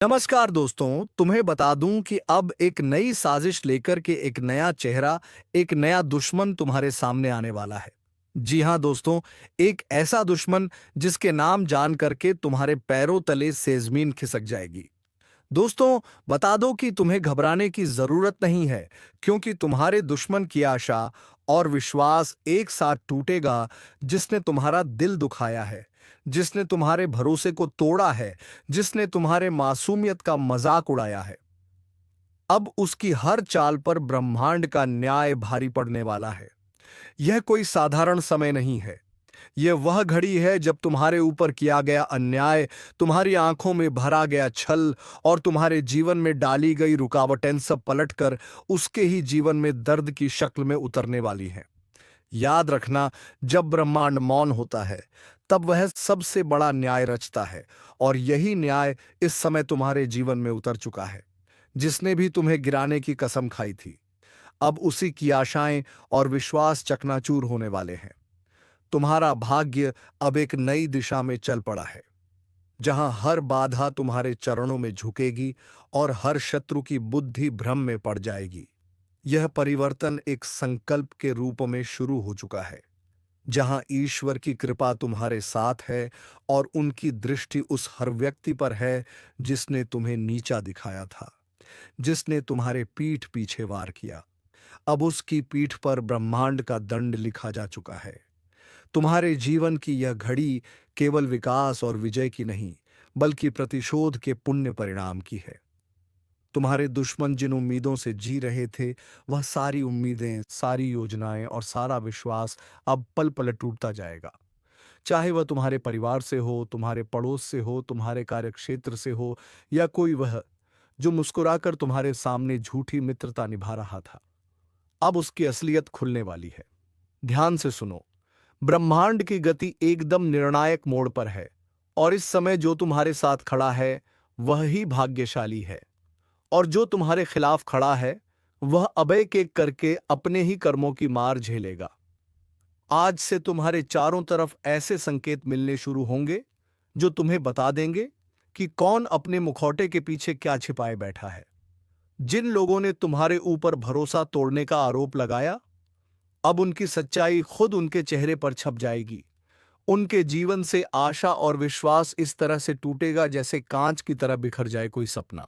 नमस्कार दोस्तों, तुम्हें बता दूं कि अब एक नई साजिश लेकर के एक नया चेहरा, एक नया दुश्मन तुम्हारे सामने आने वाला है। जी हां दोस्तों, एक ऐसा दुश्मन जिसके नाम जान करके तुम्हारे पैरों तले से जमीन खिसक जाएगी। दोस्तों, बता दो कि तुम्हें घबराने की जरूरत नहीं है, क्योंकि तुम्हारे दुश्मन की आशा और विश्वास एक साथ टूटेगा। जिसने तुम्हारा दिल दुखाया है, जिसने तुम्हारे भरोसे को तोड़ा है, जिसने तुम्हारे मासूमियत का मजाक उड़ाया है, अब उसकी हर चाल पर ब्रह्मांड का न्याय भारी पड़ने वाला है। यह कोई साधारण समय नहीं है। यह वह घड़ी है जब तुम्हारे ऊपर किया गया अन्याय, तुम्हारी आंखों में भरा गया छल और तुम्हारे जीवन में डाली गई रुकावटें सब पलटकर उसके ही जीवन में दर्द की शक्ल में उतरने वाली हैं। याद रखना, जब ब्रह्मांड मौन होता है, तब वह सबसे बड़ा न्याय रचता है, और यही न्याय इस समय तुम्हारे जीवन में उतर चुका है। जिसने भी तुम्हें गिराने की कसम खाई थी, अब उसी की आशाएं और विश्वास चकनाचूर होने वाले हैं। तुम्हारा भाग्य अब एक नई दिशा में चल पड़ा है, जहां हर बाधा तुम्हारे चरणों में झुकेगी और हर शत्रु की बुद्धि भ्रम में पड़ जाएगी। यह परिवर्तन एक संकल्प के रूप में शुरू हो चुका है, जहां ईश्वर की कृपा तुम्हारे साथ है और उनकी दृष्टि उस हर व्यक्ति पर है जिसने तुम्हें नीचा दिखाया था, जिसने तुम्हारे पीठ पीछे वार किया। अब उसकी पीठ पर ब्रह्मांड का दंड लिखा जा चुका है। तुम्हारे जीवन की यह घड़ी केवल विकास और विजय की नहीं, बल्कि प्रतिशोध के पुण्य परिणाम की है। तुम्हारे दुश्मन जिन उम्मीदों से जी रहे थे, वह सारी उम्मीदें, सारी योजनाएं और सारा विश्वास अब पल पल टूटता जाएगा। चाहे वह तुम्हारे परिवार से हो, तुम्हारे पड़ोस से हो, तुम्हारे कार्यक्षेत्र से हो, या कोई वह जो मुस्कुराकर तुम्हारे सामने झूठी मित्रता निभा रहा था। अब उसकी असलियत खुलने वाली है। ध्यान से सुनो। ब्रह्मांड की गति एकदम निर्णायक मोड़ पर है, और इस समय जो तुम्हारे साथ खड़ा है वह ही भाग्यशाली है, और जो तुम्हारे खिलाफ खड़ा है वह अब एक एक करके अपने ही कर्मों की मार झेलेगा। आज से तुम्हारे चारों तरफ ऐसे संकेत मिलने शुरू होंगे जो तुम्हें बता देंगे कि कौन अपने मुखौटे के पीछे क्या छिपाए बैठा है। जिन लोगों ने तुम्हारे ऊपर भरोसा तोड़ने का आरोप लगाया, अब उनकी सच्चाई खुद उनके चेहरे पर छप जाएगी। उनके जीवन से आशा और विश्वास इस तरह से टूटेगा जैसे कांच की तरह बिखर जाए कोई सपना।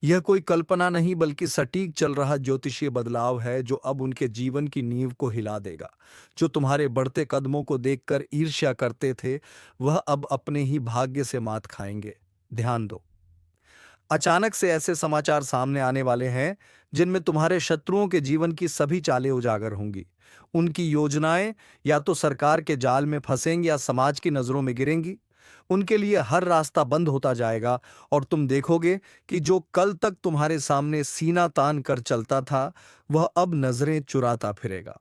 यह कोई कल्पना नहीं, बल्कि सटीक चल रहा ज्योतिषीय बदलाव है जो अब उनके जीवन की नींव को हिला देगा। जो तुम्हारे बढ़ते कदमों को देखकर ईर्ष्या करते थे, वह अब अपने ही भाग्य से मात खाएंगे। ध्यान दो, अचानक से ऐसे समाचार सामने आने वाले हैं जिनमें तुम्हारे शत्रुओं के जीवन की सभी चालें उजागर होंगी। उनकी योजनाएं या तो सरकार के जाल में फंसेंगी या समाज की नजरों में गिरेंगी। उनके लिए हर रास्ता बंद होता जाएगा, और तुम देखोगे कि जो कल तक तुम्हारे सामने सीना तान कर चलता था, वह अब नजरें चुराता फिरेगा।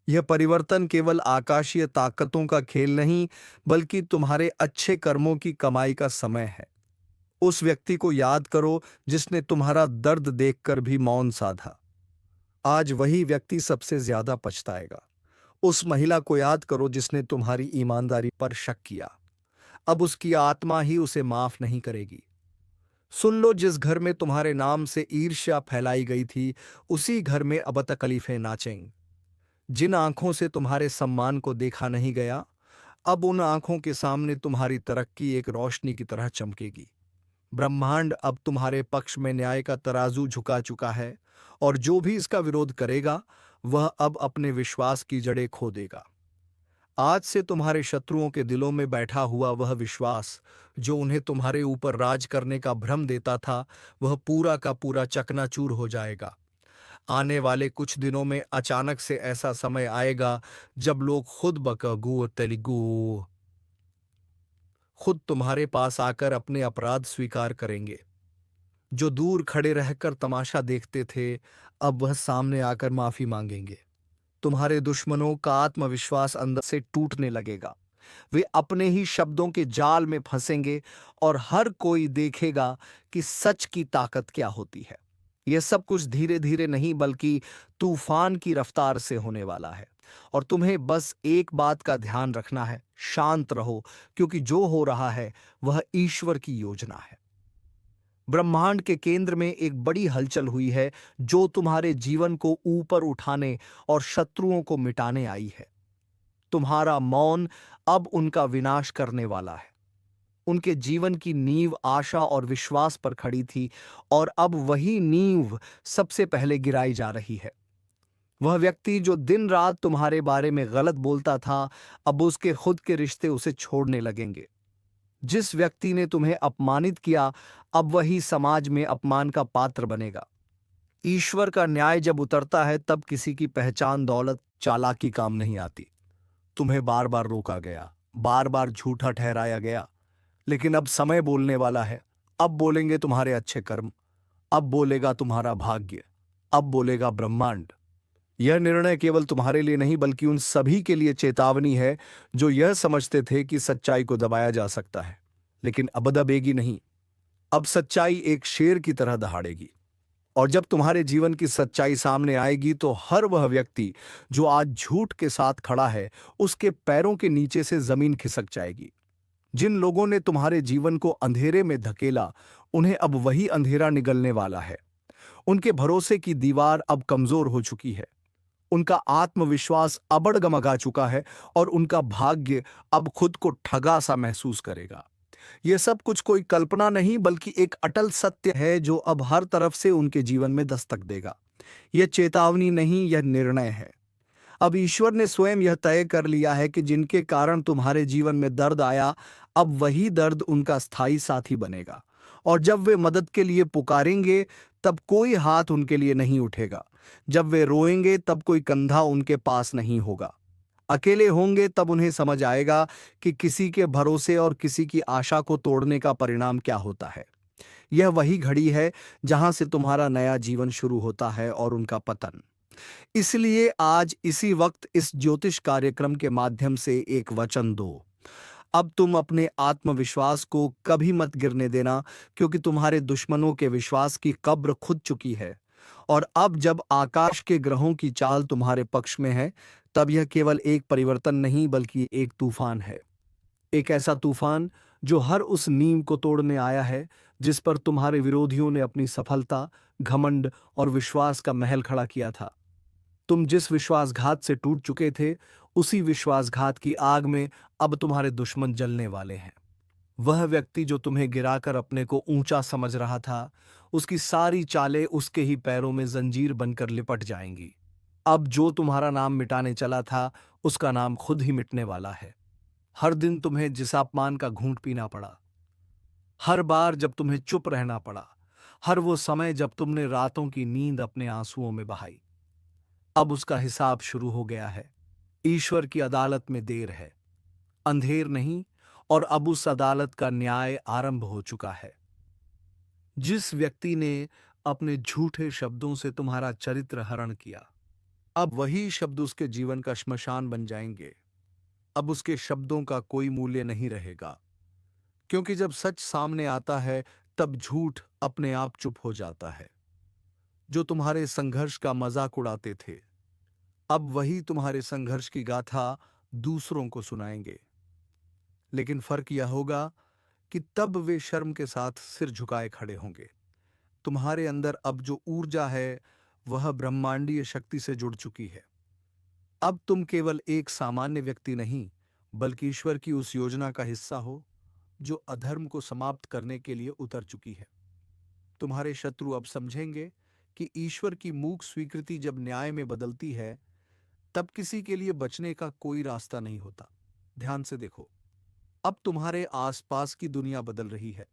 यह परिवर्तन केवल आकाशीय ताकतों का खेल नहीं, बल्कि तुम्हारे अच्छे कर्मों की कमाई का समय है। उस व्यक्ति को याद करो जिसने तुम्हारा दर्द देखकर भी मौन साधा। आज वही व्यक्ति सबसे ज्यादा पछताएगा। उस महिला को याद करो जिसने तुम्हारी ईमानदारी पर शक किया। अब उसकी आत्मा ही उसे माफ नहीं करेगी। सुन लो, जिस घर में तुम्हारे नाम से ईर्ष्या फैलाई गई थी, उसी घर में अब तकलीफें नाचेंगी। जिन आंखों से तुम्हारे सम्मान को देखा नहीं गया, अब उन आंखों के सामने तुम्हारी तरक्की एक रोशनी की तरह चमकेगी। ब्रह्मांड अब तुम्हारे पक्ष में न्याय का तराजू झुका चुका है, और जो भी इसका विरोध करेगा वह अब अपने विश्वास की जड़ें खो देगा। आज से तुम्हारे शत्रुओं के दिलों में बैठा हुआ वह विश्वास जो उन्हें तुम्हारे ऊपर राज करने का भ्रम देता था, वह पूरा का पूरा चकनाचूर हो जाएगा। आने वाले कुछ दिनों में अचानक से ऐसा समय आएगा जब लोग खुद बकगू तेलुगु खुद तुम्हारे पास आकर अपने अपराध स्वीकार करेंगे। जो दूर खड़े रहकर तमाशा देखते थे, अब वह सामने आकर माफी मांगेंगे। तुम्हारे दुश्मनों का आत्मविश्वास अंदर से टूटने लगेगा। वे अपने ही शब्दों के जाल में फंसेंगे, और हर कोई देखेगा कि सच की ताकत क्या होती है। यह सब कुछ धीरे धीरे नहीं, बल्कि तूफान की रफ्तार से होने वाला है। और तुम्हें बस एक बात का ध्यान रखना है, शांत रहो, क्योंकि जो हो रहा है वह ईश्वर की योजना है। ब्रह्मांड के केंद्र में एक बड़ी हलचल हुई है जो तुम्हारे जीवन को ऊपर उठाने और शत्रुओं को मिटाने आई है। तुम्हारा मौन अब उनका विनाश करने वाला है। उनके जीवन की नींव आशा और विश्वास पर खड़ी थी और अब वही नींव सबसे पहले गिराई जा रही है। वह व्यक्ति जो दिन रात तुम्हारे बारे में गलत बोलता था, अब उसके खुद के रिश्ते उसे छोड़ने लगेंगे। जिस व्यक्ति ने तुम्हें अपमानित किया, अब वही समाज में अपमान का पात्र बनेगा। ईश्वर का न्याय जब उतरता है तब किसी की पहचान दौलत चालाकी काम नहीं आती। तुम्हें बार बार रोका गया, बार बार झूठा ठहराया गया, लेकिन अब समय बोलने वाला है। अब बोलेंगे तुम्हारे अच्छे कर्म, अब बोलेगा तुम्हारा भाग्य, अब बोलेगा ब्रह्मांड। यह निर्णय केवल तुम्हारे लिए नहीं बल्कि उन सभी के लिए चेतावनी है जो यह समझते थे कि सच्चाई को दबाया जा सकता है, लेकिन अब दबेगी नहीं। अब सच्चाई एक शेर की तरह दहाड़ेगी। और जब तुम्हारे जीवन की सच्चाई सामने आएगी तो हर वह व्यक्ति जो आज झूठ के साथ खड़ा है, उसके पैरों के नीचे से जमीन खिसक जाएगी। जिन लोगों ने तुम्हारे जीवन को अंधेरे में धकेला, उन्हें अब वही अंधेरा निगलने वाला है। उनके भरोसे की दीवार अब कमजोर हो चुकी है। उनका आत्मविश्वास अब डगमगा चुका है और उनका भाग्य अब खुद को ठगा सा महसूस करेगा। यह सब कुछ कोई कल्पना नहीं बल्कि एक अटल सत्य है जो अब हर तरफ से उनके जीवन में दस्तक देगा। यह चेतावनी नहीं, यह निर्णय है। अब ईश्वर ने स्वयं यह तय कर लिया है कि जिनके कारण तुम्हारे जीवन में दर्द आया, अब वही दर्द उनका स्थायी साथी बनेगा। और जब वे मदद के लिए पुकारेंगे, तब कोई हाथ उनके लिए नहीं उठेगा। जब वे रोएंगे, तब कोई कंधा उनके पास नहीं होगा। अकेले होंगे, तब उन्हें समझ आएगा कि किसी के भरोसे और किसी की आशा को तोड़ने का परिणाम क्या होता है। यह वही घड़ी है जहां से तुम्हारा नया जीवन शुरू होता है और उनका पतन। इसलिए आज इसी वक्त इस ज्योतिष कार्यक्रम के माध्यम से एक वचन दो। अब तुम अपने आत्मविश्वास को कभी मत गिरने देना, क्योंकि तुम्हारे दुश्मनों के विश्वास की कब्र खुद चुकी है। और अब जब आकाश के ग्रहों की चाल तुम्हारे पक्ष में है, तब यह केवल एक परिवर्तन नहीं बल्कि एक तूफान है। एक ऐसा तूफान जो हर उस नींव को तोड़ने आया है जिस पर तुम्हारे विरोधियों ने अपनी सफलता, घमंड और विश्वास का महल खड़ा किया था। तुम जिस विश्वासघात से टूट चुके थे, उसी विश्वासघात की आग में अब तुम्हारे दुश्मन जलने वाले हैं। वह व्यक्ति जो तुम्हें गिराकर अपने को ऊंचा समझ रहा था, उसकी सारी चालें उसके ही पैरों में जंजीर बनकर लिपट जाएंगी। अब जो तुम्हारा नाम मिटाने चला था, उसका नाम खुद ही मिटने वाला है। हर दिन तुम्हें जिस अपमान का घूंट पीना पड़ा, हर बार जब तुम्हें चुप रहना पड़ा, हर वो समय जब तुमने रातों की नींद अपने आंसुओं में बहाई, अब उसका हिसाब शुरू हो गया है। ईश्वर की अदालत में देर है, अंधेर नहीं, और अब उस अदालत का न्याय आरंभ हो चुका है। जिस व्यक्ति ने अपने झूठे शब्दों से तुम्हारा चरित्र हरण किया, अब वही शब्द उसके जीवन का श्मशान बन जाएंगे। अब उसके शब्दों का कोई मूल्य नहीं रहेगा, क्योंकि जब सच सामने आता है, तब झूठ अपने आप चुप हो जाता है। जो तुम्हारे संघर्ष का मजाक उड़ाते थे, अब वही तुम्हारे संघर्ष की गाथा दूसरों को सुनाएंगे। लेकिन फर्क यह होगा कि तब वे शर्म के साथ सिर झुकाए खड़े होंगे। तुम्हारे अंदर अब जो ऊर्जा है, वह ब्रह्मांडीय शक्ति से जुड़ चुकी है। अब तुम केवल एक सामान्य व्यक्ति नहीं, बल्कि ईश्वर की उस योजना का हिस्सा हो जो अधर्म को समाप्त करने के लिए उतर चुकी है। तुम्हारे शत्रु अब समझेंगे कि ईश्वर की मूक स्वीकृति जब न्याय में बदलती है, तब किसी के लिए बचने का कोई रास्ता नहीं होता। ध्यान से देखो, अब तुम्हारे आसपास की दुनिया बदल रही है।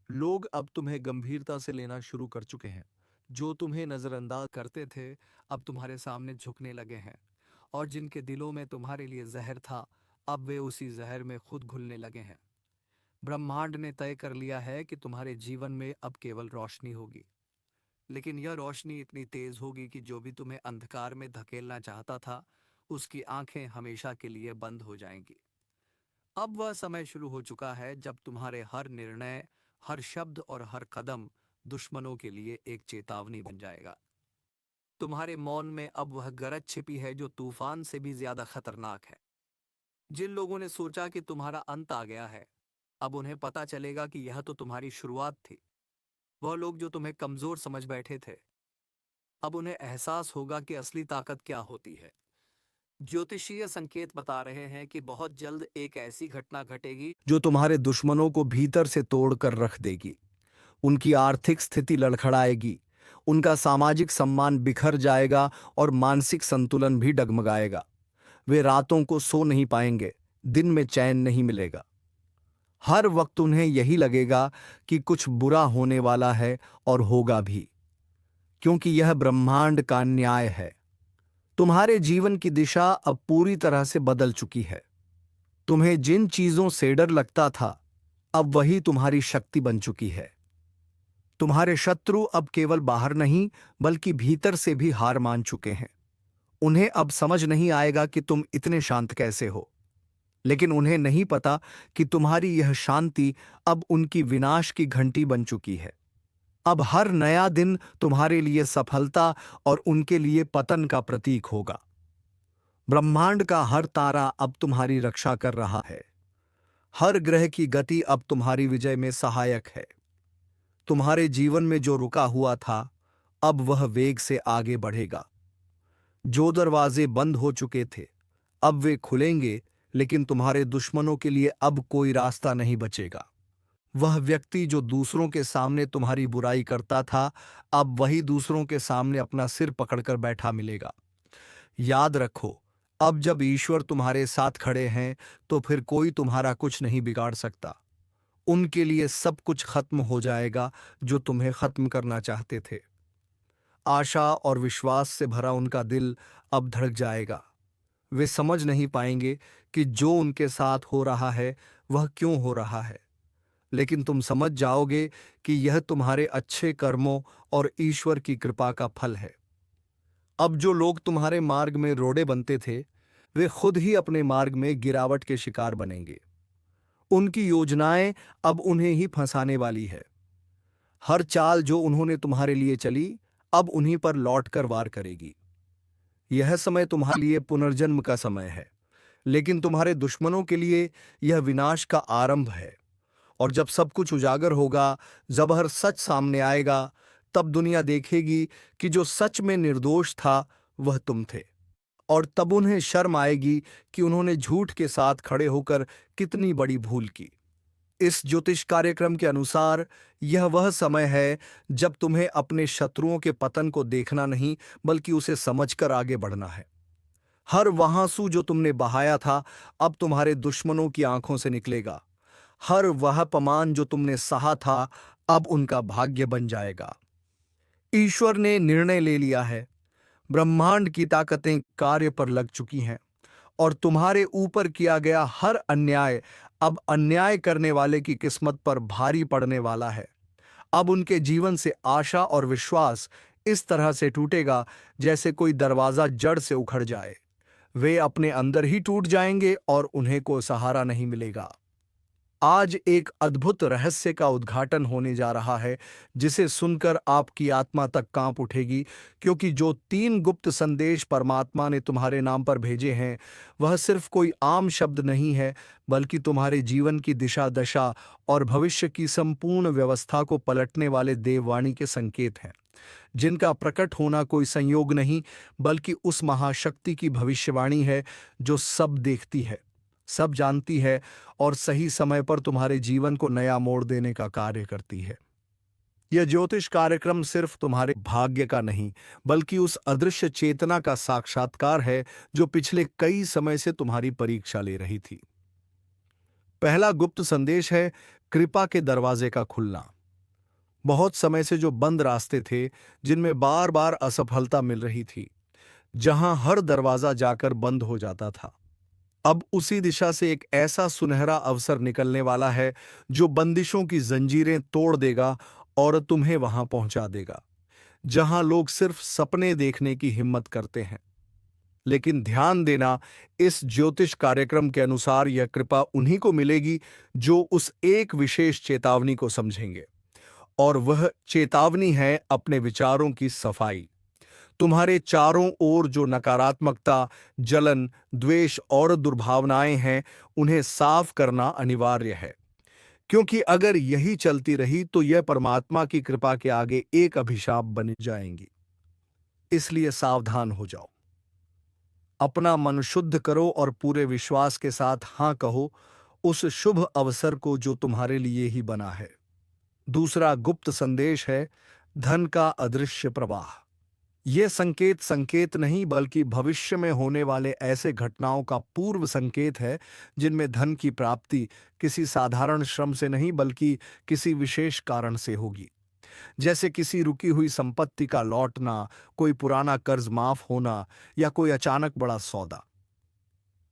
लोग अब तुम्हें गंभीरता से लेना शुरू कर चुके हैं। जो तुम्हें नजरअंदाज करते थे, अब तुम्हारे सामने झुकने लगे हैं। और जिनके दिलों में तुम्हारे लिए जहर था, अब वे उसी जहर में खुद घुलने लगे हैं। ब्रह्मांड ने तय कर लिया है कि तुम्हारे जीवन में अब केवल रोशनी होगी, लेकिन यह रोशनी इतनी तेज होगी कि जो भी तुम्हें अंधकार में धकेलना चाहता था, उसकी आंखें हमेशा के लिए बंद हो जाएंगी। अब वह समय शुरू हो चुका है जब तुम्हारे हर निर्णय, हर शब्द और हर कदम दुश्मनों के लिए एक चेतावनी बन जाएगा। तुम्हारे मौन में अब वह गरज छिपी है जो तूफान से भी ज्यादा खतरनाक है। जिन लोगों ने सोचा कि तुम्हारा अंत आ गया है, अब उन्हें पता चलेगा कि यह तो तुम्हारी शुरुआत थी। वह लोग जो तुम्हें कमजोर समझ बैठे थे, अब उन्हें एहसास होगा कि असली ताकत क्या होती है। ज्योतिषीय संकेत बता रहे हैं कि बहुत जल्द एक ऐसी घटना घटेगी जो तुम्हारे दुश्मनों को भीतर से तोड़कर रख देगी। उनकी आर्थिक स्थिति लड़खड़ाएगी, उनका सामाजिक सम्मान बिखर जाएगा और मानसिक संतुलन भी डगमगाएगा। वे रातों को सो नहीं पाएंगे, दिन में चैन नहीं मिलेगा। हर वक्त उन्हें यही लगेगा कि कुछ बुरा होने वाला है, और होगा भी, क्योंकि यह ब्रह्मांड का न्याय है। तुम्हारे जीवन की दिशा अब पूरी तरह से बदल चुकी है। तुम्हें जिन चीजों से डर लगता था, अब वही तुम्हारी शक्ति बन चुकी है। तुम्हारे शत्रु अब केवल बाहर नहीं, बल्कि भीतर से भी हार मान चुके हैं। उन्हें अब समझ नहीं आएगा कि तुम इतने शांत कैसे हो, लेकिन उन्हें नहीं पता कि तुम्हारी यह शांति अब उनकी विनाश की घंटी बन चुकी है। अब हर नया दिन तुम्हारे लिए सफलता और उनके लिए पतन का प्रतीक होगा। ब्रह्मांड का हर तारा अब तुम्हारी रक्षा कर रहा है। हर ग्रह की गति अब तुम्हारी विजय में सहायक है। तुम्हारे जीवन में जो रुका हुआ था, अब वह वेग से आगे बढ़ेगा। जो दरवाजे बंद हो चुके थे, अब वे खुलेंगे, लेकिन तुम्हारे दुश्मनों के लिए अब कोई रास्ता नहीं बचेगा। वह व्यक्ति जो दूसरों के सामने तुम्हारी बुराई करता था, अब वही दूसरों के सामने अपना सिर पकड़कर बैठा मिलेगा। याद रखो, अब जब ईश्वर तुम्हारे साथ खड़े हैं, तो फिर कोई तुम्हारा कुछ नहीं बिगाड़ सकता। उनके लिए सब कुछ खत्म हो जाएगा जो तुम्हें खत्म करना चाहते थे। आशा और विश्वास से भरा उनका दिल अब धड़क जाएगा। वे समझ नहीं पाएंगे कि जो उनके साथ हो रहा है वह क्यों हो रहा है, लेकिन तुम समझ जाओगे कि यह तुम्हारे अच्छे कर्मों और ईश्वर की कृपा का फल है। अब जो लोग तुम्हारे मार्ग में रोड़े बनते थे, वे खुद ही अपने मार्ग में गिरावट के शिकार बनेंगे। उनकी योजनाएं अब उन्हें ही फंसाने वाली है। हर चाल जो उन्होंने तुम्हारे लिए चली, अब उन्हीं पर लौट कर वार करेगी। यह समय तुम्हारे लिए पुनर्जन्म का समय है, लेकिन तुम्हारे दुश्मनों के लिए यह विनाश का आरंभ है। और जब सब कुछ उजागर होगा, जब हर सच सामने आएगा, तब दुनिया देखेगी कि जो सच में निर्दोष था वह तुम थे। और तब उन्हें शर्म आएगी कि उन्होंने झूठ के साथ खड़े होकर कितनी बड़ी भूल की। इस ज्योतिष कार्यक्रम के अनुसार यह वह समय है जब तुम्हें अपने शत्रुओं के पतन को देखना नहीं, बल्कि उसे समझकर आगे बढ़ना है। हर वह आंसू जो तुमने बहाया था, अब तुम्हारे दुश्मनों की आंखों से निकलेगा। हर वह अपमान जो तुमने सहा था, अब उनका भाग्य बन जाएगा। ईश्वर ने निर्णय ले लिया है। ब्रह्मांड की ताकतें कार्य पर लग चुकी हैं, और तुम्हारे ऊपर किया गया हर अन्याय अब अन्याय करने वाले की किस्मत पर भारी पड़ने वाला है। अब उनके जीवन से आशा और विश्वास इस तरह से टूटेगा जैसे कोई दरवाजा जड़ से उखड़ जाए। वे अपने अंदर ही टूट जाएंगे और उन्हें कोई सहारा नहीं मिलेगा। आज एक अद्भुत रहस्य का उद्घाटन होने जा रहा है, जिसे सुनकर आपकी आत्मा तक कांप उठेगी, क्योंकि जो 3 गुप्त संदेश परमात्मा ने तुम्हारे नाम पर भेजे हैं, वह सिर्फ कोई आम शब्द नहीं है, बल्कि तुम्हारे जीवन की दिशा दशा और भविष्य की संपूर्ण व्यवस्था को पलटने वाले देववाणी के संकेत हैं, जिनका प्रकट होना कोई संयोग नहीं, बल्कि उस महाशक्ति की भविष्यवाणी है जो सब देखती है, सब जानती है और सही समय पर तुम्हारे जीवन को नया मोड़ देने का कार्य करती है। यह ज्योतिष कार्यक्रम सिर्फ तुम्हारे भाग्य का नहीं, बल्कि उस अदृश्य चेतना का साक्षात्कार है जो पिछले कई समय से तुम्हारी परीक्षा ले रही थी। पहला गुप्त संदेश है कृपा के दरवाजे का खुलना। बहुत समय से जो बंद रास्ते थे, जिनमें बार बार असफलता मिल रही थी, जहां हर दरवाजा जाकर बंद हो जाता था, अब उसी दिशा से एक ऐसा सुनहरा अवसर निकलने वाला है जो बंदिशों की जंजीरें तोड़ देगा और तुम्हें वहां पहुंचा देगा जहां लोग सिर्फ सपने देखने की हिम्मत करते हैं। लेकिन ध्यान देना, इस ज्योतिष कार्यक्रम के अनुसार यह कृपा उन्हीं को मिलेगी जो उस एक विशेष चेतावनी को समझेंगे, और वह चेतावनी है अपने विचारों की सफाई। तुम्हारे चारों ओर जो नकारात्मकता, जलन, द्वेष और दुर्भावनाएं हैं, उन्हें साफ करना अनिवार्य है, क्योंकि अगर यही चलती रही तो यह परमात्मा की कृपा के आगे एक अभिशाप बन जाएंगी। इसलिए सावधान हो जाओ, अपना मन शुद्ध करो और पूरे विश्वास के साथ हां कहो उस शुभ अवसर को जो तुम्हारे लिए ही बना है। दूसरा गुप्त संदेश है धन का अदृश्य प्रवाह। यह संकेत संकेत नहीं बल्कि भविष्य में होने वाले ऐसे घटनाओं का पूर्व संकेत है जिनमें धन की प्राप्ति किसी साधारण श्रम से नहीं बल्कि किसी विशेष कारण से होगी। जैसे किसी रुकी हुई संपत्ति का लौटना, कोई पुराना कर्ज माफ होना या कोई अचानक बड़ा सौदा।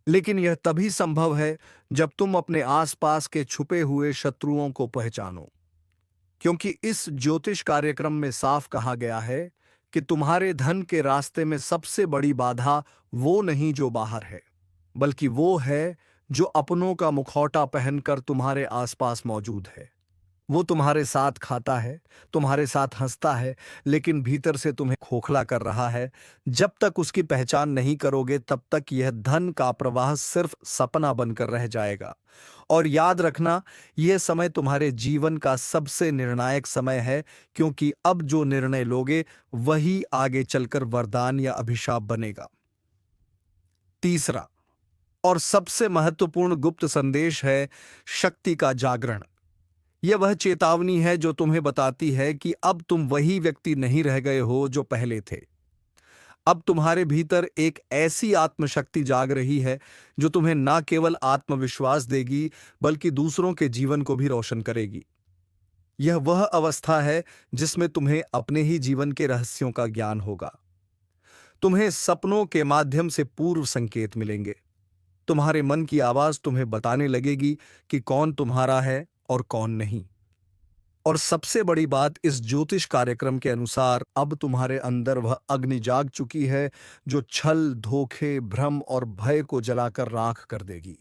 लेकिन यह तभी संभव है जब तुम अपने आसपास के छुपे हुए शत्रुओं को पहचानो, क्योंकि इस ज्योतिष कार्यक्रम में साफ कहा गया है कि तुम्हारे धन के रास्ते में सबसे बड़ी बाधा वो नहीं जो बाहर है, बल्कि वो है जो अपनों का मुखौटा पहनकर तुम्हारे आसपास मौजूद है। वो तुम्हारे साथ खाता है, तुम्हारे साथ हंसता है, लेकिन भीतर से तुम्हें खोखला कर रहा है। जब तक उसकी पहचान नहीं करोगे तब तक यह धन का प्रवाह सिर्फ सपना बनकर रह जाएगा। और याद रखना, यह समय तुम्हारे जीवन का सबसे निर्णायक समय है, क्योंकि अब जो निर्णय लोगे वही आगे चलकर वरदान या अभिशाप बनेगा। तीसरा और सबसे महत्वपूर्ण गुप्त संदेश है शक्ति का जागरण। यह वह चेतावनी है जो तुम्हें बताती है कि अब तुम वही व्यक्ति नहीं रह गए हो जो पहले थे। अब तुम्हारे भीतर एक ऐसी आत्मशक्ति जाग रही है जो तुम्हें न केवल आत्मविश्वास देगी बल्कि दूसरों के जीवन को भी रोशन करेगी। यह वह अवस्था है जिसमें तुम्हें अपने ही जीवन के रहस्यों का ज्ञान होगा। तुम्हें सपनों के माध्यम से पूर्व संकेत मिलेंगे। तुम्हारे मन की आवाज तुम्हें बताने लगेगी कि कौन तुम्हारा है और कौन नहीं। और सबसे बड़ी बात, इस ज्योतिष कार्यक्रम के अनुसार अब तुम्हारे अंदर वह अग्नि जाग चुकी है जो छल, धोखे, भ्रम और भय को जलाकर राख कर देगी।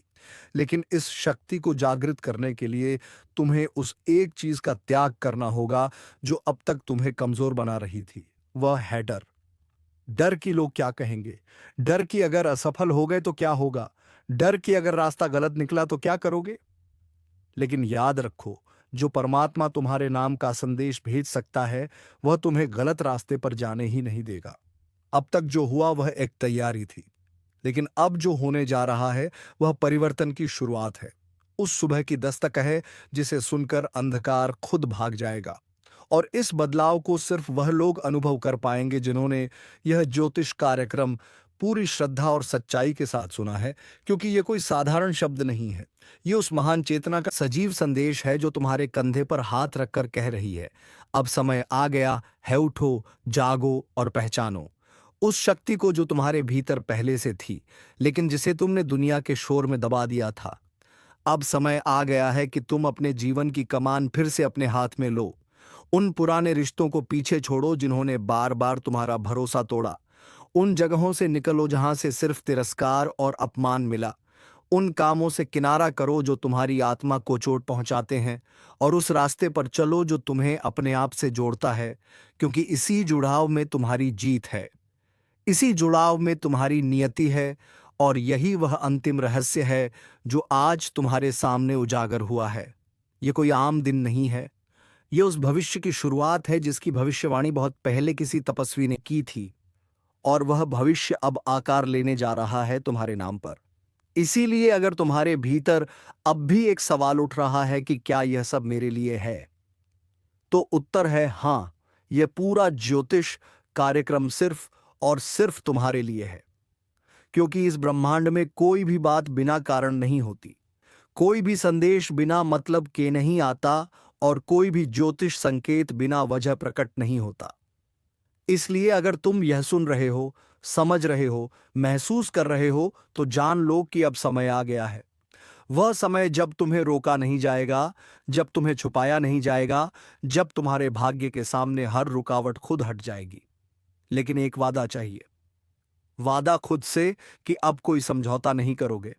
लेकिन इस शक्ति को जागृत करने के लिए तुम्हें उस एक चीज का त्याग करना होगा जो अब तक तुम्हें कमजोर बना रही थी। वह है डर। डर कि लोग क्या कहेंगे, डर कि अगर असफल हो गए तो क्या होगा, डर कि अगर रास्ता गलत निकला तो क्या करोगे। लेकिन याद रखो, जो परमात्मा तुम्हारे नाम का संदेश भेज सकता है वह तुम्हें गलत रास्ते पर जाने ही नहीं देगा। अब तक जो हुआ वह एक तैयारी थी, लेकिन अब जो होने जा रहा है वह परिवर्तन की शुरुआत है। उस सुबह की दस्तक है जिसे सुनकर अंधकार खुद भाग जाएगा। और इस बदलाव को सिर्फ वह लोग अनुभव कर पाएंगे जिन्होंने यह ज्योतिष कार्यक्रम पूरी श्रद्धा और सच्चाई के साथ सुना है, क्योंकि यह कोई साधारण शब्द नहीं है। यह उस महान चेतना का सजीव संदेश है जो तुम्हारे कंधे पर हाथ रखकर कह रही है, अब समय आ गया है, उठो, जागो और पहचानो उस शक्ति को जो तुम्हारे भीतर पहले से थी, लेकिन जिसे तुमने दुनिया के शोर में दबा दिया था। अब समय आ गया है कि तुम अपने जीवन की कमान फिर से अपने हाथ में लो। उन पुराने रिश्तों को पीछे छोड़ो जिन्होंने बार बार तुम्हारा भरोसा तोड़ा। उन जगहों से निकलो जहां से सिर्फ तिरस्कार और अपमान मिला। उन कामों से किनारा करो जो तुम्हारी आत्मा को चोट पहुंचाते हैं, और उस रास्ते पर चलो जो तुम्हें अपने आप से जोड़ता है, क्योंकि इसी जुड़ाव में तुम्हारी जीत है, इसी जुड़ाव में तुम्हारी नियति है। और यही वह अंतिम रहस्य है जो आज तुम्हारे सामने उजागर हुआ है। ये कोई आम दिन नहीं है, ये उस भविष्य की शुरुआत है जिसकी भविष्यवाणी बहुत पहले किसी तपस्वी ने की थी, और वह भविष्य अब आकार लेने जा रहा है तुम्हारे नाम पर। इसीलिए अगर तुम्हारे भीतर अब भी एक सवाल उठ रहा है कि क्या यह सब मेरे लिए है, तो उत्तर है हां, यह पूरा ज्योतिष कार्यक्रम सिर्फ और सिर्फ तुम्हारे लिए है। क्योंकि इस ब्रह्मांड में कोई भी बात बिना कारण नहीं होती, कोई भी संदेश बिना मतलब के नहीं आता, और कोई भी ज्योतिष संकेत बिना वजह प्रकट नहीं होता। इसलिए अगर तुम यह सुन रहे हो, समझ रहे हो, महसूस कर रहे हो, तो जान लो कि अब समय आ गया है। वह समय जब तुम्हें रोका नहीं जाएगा, जब तुम्हें छुपाया नहीं जाएगा, जब तुम्हारे भाग्य के सामने हर रुकावट खुद हट जाएगी। लेकिन एक वादा चाहिए, वादा खुद से कि अब कोई समझौता नहीं करोगे,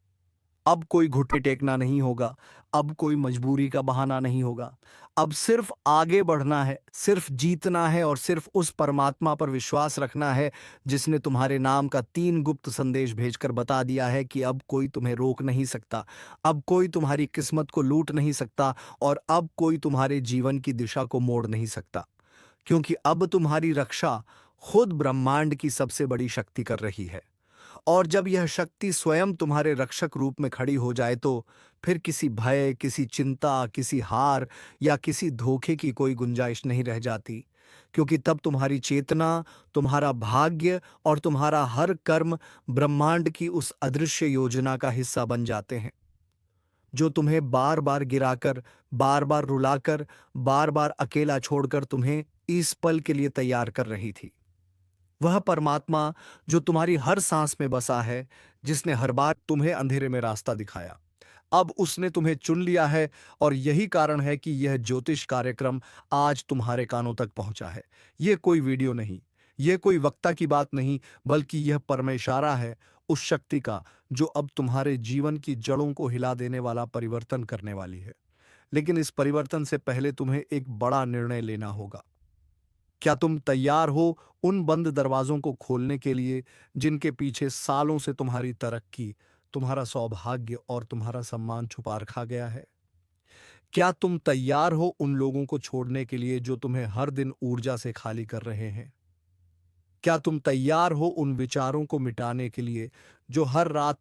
अब कोई घुटने टेकना नहीं होगा, अब कोई मजबूरी का बहाना नहीं होगा, अब सिर्फ आगे बढ़ना है, सिर्फ जीतना है और सिर्फ उस परमात्मा पर विश्वास रखना है जिसने तुम्हारे नाम का 3 गुप्त संदेश भेजकर बता दिया है कि अब कोई तुम्हें रोक नहीं सकता, अब कोई तुम्हारी किस्मत को लूट नहीं सकता और अब कोई तुम्हारे जीवन की दिशा को मोड़ नहीं सकता। क्योंकि अब तुम्हारी रक्षा खुद ब्रह्मांड की सबसे बड़ी शक्ति कर रही है। और जब यह शक्ति स्वयं तुम्हारे रक्षक रूप में खड़ी हो जाए तो फिर किसी भय, किसी चिंता, किसी हार या किसी धोखे की कोई गुंजाइश नहीं रह जाती। क्योंकि तब तुम्हारी चेतना, तुम्हारा भाग्य और तुम्हारा हर कर्म ब्रह्मांड की उस अदृश्य योजना का हिस्सा बन जाते हैं, जो तुम्हें बार बार गिराकर, बार बार रुलाकर, बार बार अकेला छोड़कर तुम्हें इस पल के लिए तैयार कर रही थी। वह परमात्मा जो तुम्हारी हर सांस में बसा है, जिसने हर बार तुम्हें अंधेरे में रास्ता दिखाया, अब उसने तुम्हें चुन लिया है। और यही कारण है कि यह ज्योतिष कार्यक्रम आज तुम्हारे कानों तक पहुंचा है। यह कोई वीडियो नहीं, यह कोई वक्ता की बात नहीं, बल्कि यह परम इशारा है उस शक्ति का जो अब तुम्हारे जीवन की जड़ों को हिला देने वाला परिवर्तन करने वाली है। लेकिन इस परिवर्तन से पहले तुम्हें एक बड़ा निर्णय लेना होगा। क्या तुम तैयार हो उन बंद दरवाजों को खोलने के लिए जिनके पीछे सालों से तुम्हारी तरक्की, तुम्हारा सौभाग्य और तुम्हारा सम्मान छुपा रखा गया है? क्या तुम तैयार हो उन लोगों को छोड़ने के लिए जो तुम्हें हर दिन ऊर्जा से खाली कर रहे हैं? क्या तुम तैयार हो उन विचारों को मिटाने के लिए जो हर रात